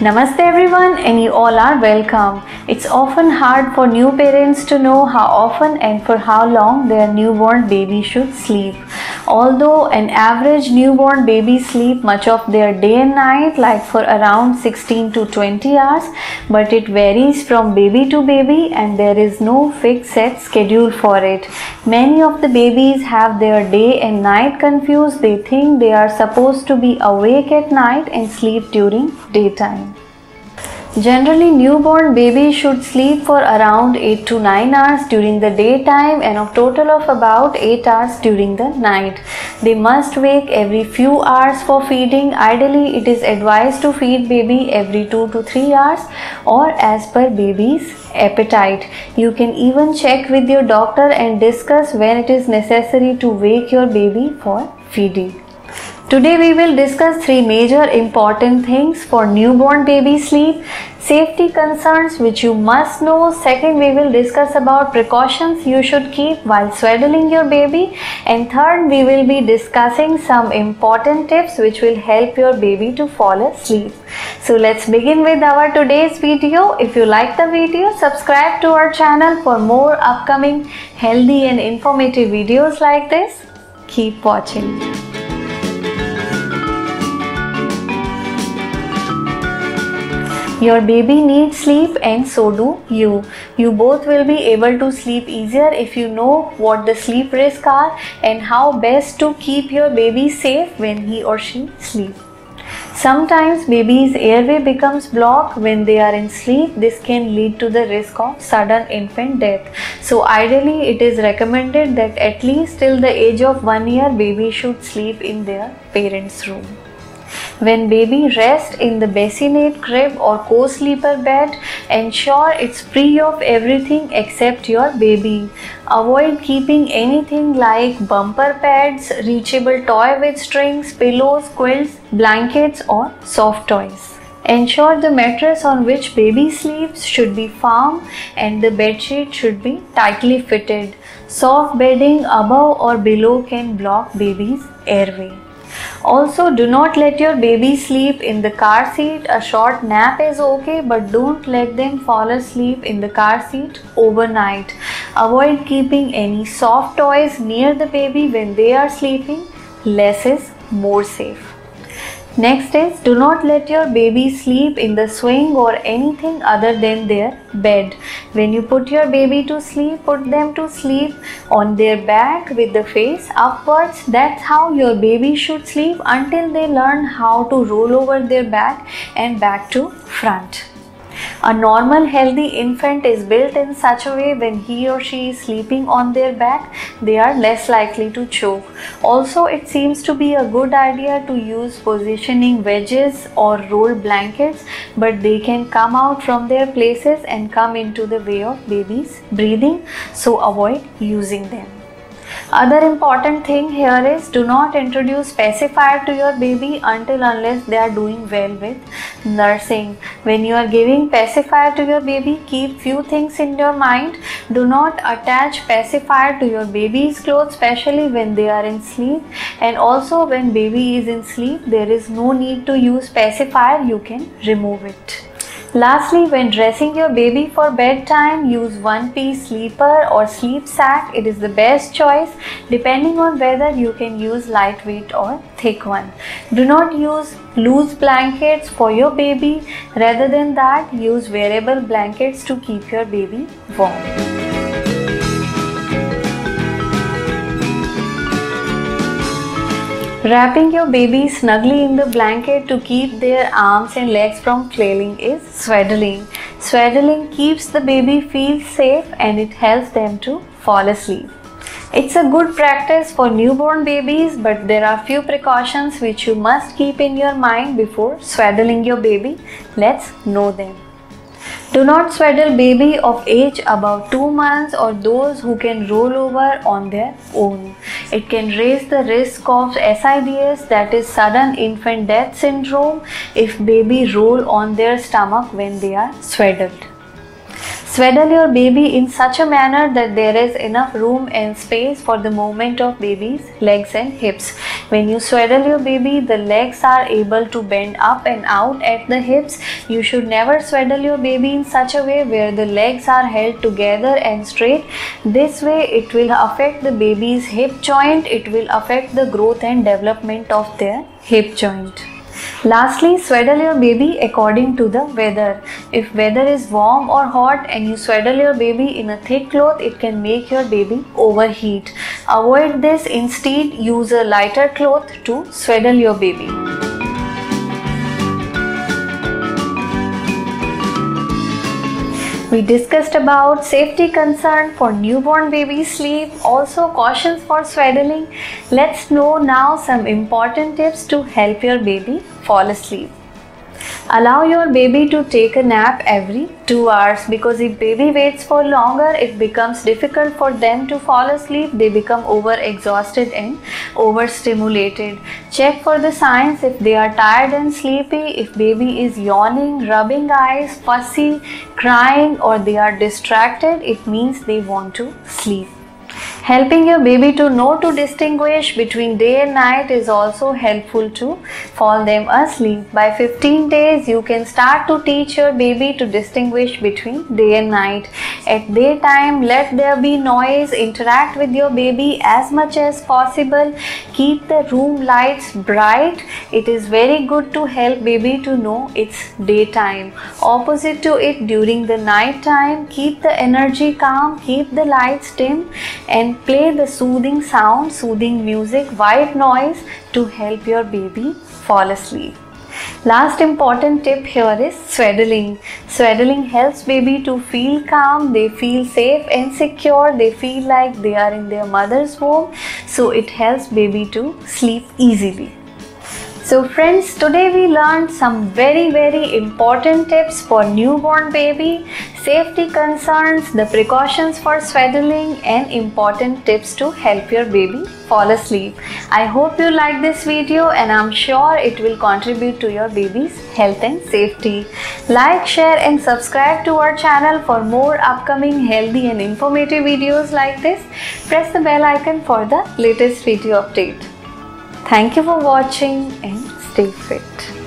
Namaste everyone, and you all are welcome. It's often hard for new parents to know how often and for how long their newborn baby should sleep. Although an average newborn baby sleep much of their day and night, like for around 16 to 20 hours, but it varies from baby to baby and there is no fixed set schedule for it. Many of the babies have their day and night confused. They think they are supposed to be awake at night and sleep during daytime. Generally, newborn babies should sleep for around 8 to 9 hours during the daytime and a total of about 8 hours during the night. They must wake every few hours for feeding. Ideally, it is advised to feed baby every 2 to 3 hours or as per baby's appetite. You can even check with your doctor and discuss when it is necessary to wake your baby for feeding. Today we will discuss 3 major important things for newborn baby sleep, safety concerns which you must know. Second, we will discuss about precautions you should keep while swaddling your baby. And third, we will be discussing some important tips which will help your baby to fall asleep. So let's begin with our today's video. If you like the video, subscribe to our channel for more upcoming healthy and informative videos like this. Keep watching. Your baby needs sleep and so do you. You both will be able to sleep easier if you know what the sleep risks are and how best to keep your baby safe when he or she sleeps. Sometimes baby's airway becomes blocked when they are in sleep. This can lead to the risk of sudden infant death. So ideally it is recommended that at least till the age of 1 year baby should sleep in their parents' room. When baby rests in the bassinet crib or co-sleeper bed, ensure it's free of everything except your baby. Avoid keeping anything like bumper pads, reachable toy with strings, pillows, quilts, blankets or soft toys. Ensure the mattress on which baby sleeps should be firm and the bedsheet should be tightly fitted. Soft bedding above or below can block baby's airway. Also, do not let your baby sleep in the car seat. A short nap is okay, but don't let them fall asleep in the car seat overnight. Avoid keeping any soft toys near the baby when they are sleeping. Less is more safe. Next is, do not let your baby sleep in the swing or anything other than their bed. When you put your baby to sleep, put them to sleep on their back with the face upwards. That's how your baby should sleep until they learn how to roll over their back and back to front. A normal healthy infant is built in such a way when he or she is sleeping on their back, they are less likely to choke. Also, it seems to be a good idea to use positioning wedges or roll blankets, but they can come out from their places and come into the way of baby's breathing, so avoid using them. Other important thing here is, do not introduce pacifier to your baby unless they are doing well with nursing. When you are giving pacifier to your baby, keep few things in your mind. Do not attach pacifier to your baby's clothes, especially when they are in sleep. And also when baby is in sleep, there is no need to use pacifier, you can remove it. Lastly, when dressing your baby for bedtime, use one-piece sleeper or sleep sack. It is the best choice depending on whether you can use lightweight or thick one. Do not use loose blankets for your baby. Rather than that, use wearable blankets to keep your baby warm. Wrapping your baby snugly in the blanket to keep their arms and legs from flailing is swaddling. Swaddling keeps the baby feel safe and it helps them to fall asleep. It's a good practice for newborn babies, but there are few precautions which you must keep in your mind before swaddling your baby. Let's know them. Do not swaddle baby of age above 2 months or those who can roll over on their own. It can raise the risk of SIDS, that is sudden infant death syndrome, if baby roll on their stomach when they are swaddled. Swaddle your baby in such a manner that there is enough room and space for the movement of baby's legs and hips. When you swaddle your baby, the legs are able to bend up and out at the hips. You should never swaddle your baby in such a way where the legs are held together and straight. This way it will affect the baby's hip joint. It will affect the growth and development of their hip joint. Lastly, swaddle your baby according to the weather. If weather is warm or hot and you swaddle your baby in a thick cloth, it can make your baby overheat. Avoid this. Instead, use a lighter cloth to swaddle your baby. We discussed about safety concern for newborn baby sleep, also cautions for swaddling. Let's know now some important tips to help your baby fall asleep. Allow your baby to take a nap every 2 hours, because if baby waits for longer, it becomes difficult for them to fall asleep. They become overexhausted and overstimulated. Check for the signs if they are tired and sleepy. If baby is yawning, rubbing eyes, fussy, crying, or they are distracted, it means they want to sleep. Helping your baby to know to distinguish between day and night is also helpful to fall them asleep. By 15 days, you can start to teach your baby to distinguish between day and night. At daytime, let there be noise. Interact with your baby as much as possible. Keep the room lights bright. It is very good to help baby to know it's daytime. Opposite to it, during the night time, keep the energy calm, keep the lights dim, and play the soothing sound, soothing music, white noise to help your baby fall asleep. Last important tip here is swaddling. Swaddling helps baby to feel calm. They feel safe and secure. They feel like they are in their mother's womb. So it helps baby to sleep easily. So friends, today we learned some very important tips for newborn baby, safety concerns, the precautions for swaddling, and important tips to help your baby fall asleep. I hope you like this video, and I'm sure it will contribute to your baby's health and safety. Like, share and subscribe to our channel for more upcoming healthy and informative videos like this. Press the bell icon for the latest video update. Thank you for watching and stay fit.